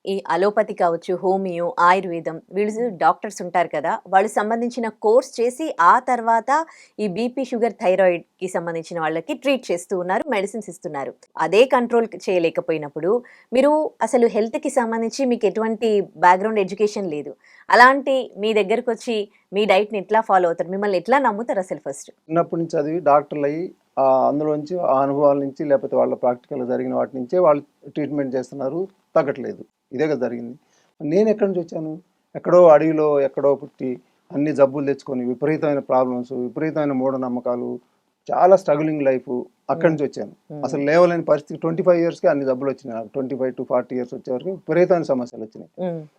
ఈ అలోపతి కావచ్చు, హోమియో, ఆయుర్వేదం వీళ్ళు డాక్టర్స్ ఉంటారు కదా! వాళ్ళు సంబంధించిన కోర్స్ చేసి ఆ తర్వాత ఈ బీపీ, షుగర్, థైరాయిడ్‌కి సంబంధించిన వాళ్ళకి ట్రీట్ చేస్తూ ఉన్నారు. మెడిసిన్స్ ఇస్తున్నారు. అదే కంట్రోల్ చేయలేకపోయినప్పుడు మీరు అసలు హెల్త్‌కి సంబంధించి మీకు ఎటువంటి బ్యాక్‌గ్రౌండ్ ఎడ్యుకేషన్ లేదు. అలాంటి మీ దగ్గరకొచ్చి మీ డైట్‌ని ఎట్లా ఫాలో అవుతారు? మిమ్మల్ని ఎట్లా నమ్ముతారు అసలు ఫస్ట్? చిన్నప్పటి నుంచి చదివి డాక్టర్లయ్యి అందులోంచి ఆ అనుభవాల నుంచి లేకపోతే వాళ్ళ ప్రాక్టికల్‌గా జరిగిన వాటి నుంచే వాళ్ళు ట్రీట్మెంట్ చేస్తున్నారు. తగ్గట్లేదు. ఇదే కదా జరిగింది. నేనెక్కడి నుంచొచ్చాను? ఎక్కడో అడవిలో ఎక్కడో పుట్టి అన్ని జబ్బులు తెచ్చుకొని విపరీతమైన ప్రాబ్లమ్స్, విపరీతమైన మూఢనమ్మకాలు, చాలా స్ట్రగులింగ్ లైఫ్ అక్కడి నుంచి వచ్చాను. అసలు లేవలేని పరిస్థితి 25 ఇయర్స్‌కే అన్ని జబ్బులొచ్చినాయి నాకు. 25-40 ఇయర్స్ వచ్చేవరకు విపరీతమైన సమస్యలొచ్చినాయి.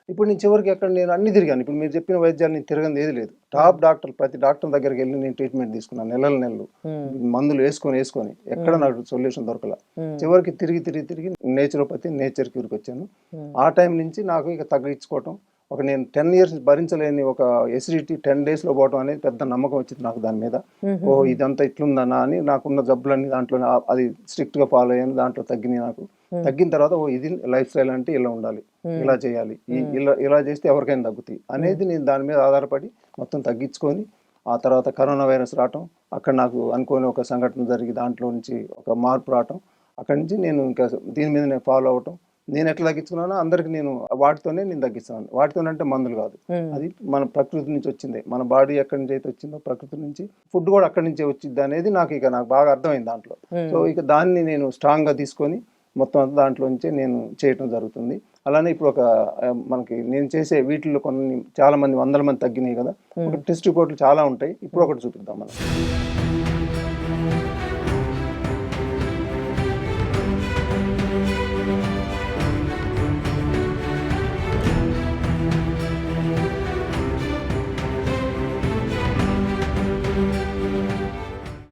ఇప్పుడు నేను చివరికి ఎక్కడ నేను అన్ని తిరిగాను. ఇప్పుడు మీరు చెప్పిన వైద్యాలు నేను తిరగనిది ఏది లేదు. టాప్ డాక్టర్ ప్రతి డాక్టర్ దగ్గరికి వెళ్ళి నేను ట్రీట్మెంట్ తీసుకున్నాను. నెలలు మందులు వేసుకొని ఎక్కడ నాకు సొల్యూషన్ దొరకల. చివరికి తిరిగి నేచురోపతి, నేచర్ క్యూర్‌కి వచ్చాను. ఆ టైం నుంచి నాకు ఇక తగ్గించుకోవటం, నేను 10 ఇయర్స్ భరించలేని ఒక ఎసిడిటీ 10 డేస్‌లో పోవటం అనేది పెద్ద నమ్మకం వచ్చింది నాకు దాని మీద. ఓహ్! ఇదంతా ఇట్లుందనా అని నాకున్న జబ్బులన్నీ దాంట్లో అది స్ట్రిక్ట్‌గా ఫాలో అయ్యాను. దాంట్లో తగ్గినాయి నాకు. తగ్గిన తర్వాత ఓహ్! ఇది లైఫ్ స్టైల్ అంటే ఇలా ఉండాలి. ఇలా చేయాలి. ఇలా చేస్తే ఎవరికైనా తగ్గుతాయి అనేది నేను దాని మీద ఆధారపడి మొత్తం తగ్గించుకొని, ఆ తర్వాత కరోనా వైరస్ రావటం, అక్కడ నాకు అనుకోని ఒక సంఘటన జరిగి దాంట్లో నుంచి ఒక మార్పు రావటం, అక్కడి నుంచి నేను ఇంకా దీని మీద నేను ఫాలో అవ్వటం. నేను ఎట్లా తగ్గించుకున్నానో అందరికి నేను వాటితోనే నేను తగ్గిస్తాను. వాటితోనంటే మందులు కాదు. అది మన ప్రకృతి నుంచి వచ్చిందే. మన బాడీ ఎక్కడి నుంచి అయితే వచ్చిందో ప్రకృతి నుంచి, ఫుడ్ కూడా అక్కడి నుంచే వచ్చింది అనేది నాకు బాగా అర్థమైంది దాంట్లో. సో ఇక దాన్ని నేను స్ట్రాంగ్‌గా తీసుకొని మొత్తం అంతా దాంట్లో నుంచే నేను చేయటం జరుగుతుంది. అలానే ఇప్పుడు మనకి నేను చేసే వీటిల్లో కొన్ని చాలా మంది వందల మంది తగ్గినాయి కదా! ఒక టెస్ట్ రిపోర్ట్‌లు చాలా ఉంటాయి. ఇప్పుడు ఒకటి చూపిద్దాం మనం.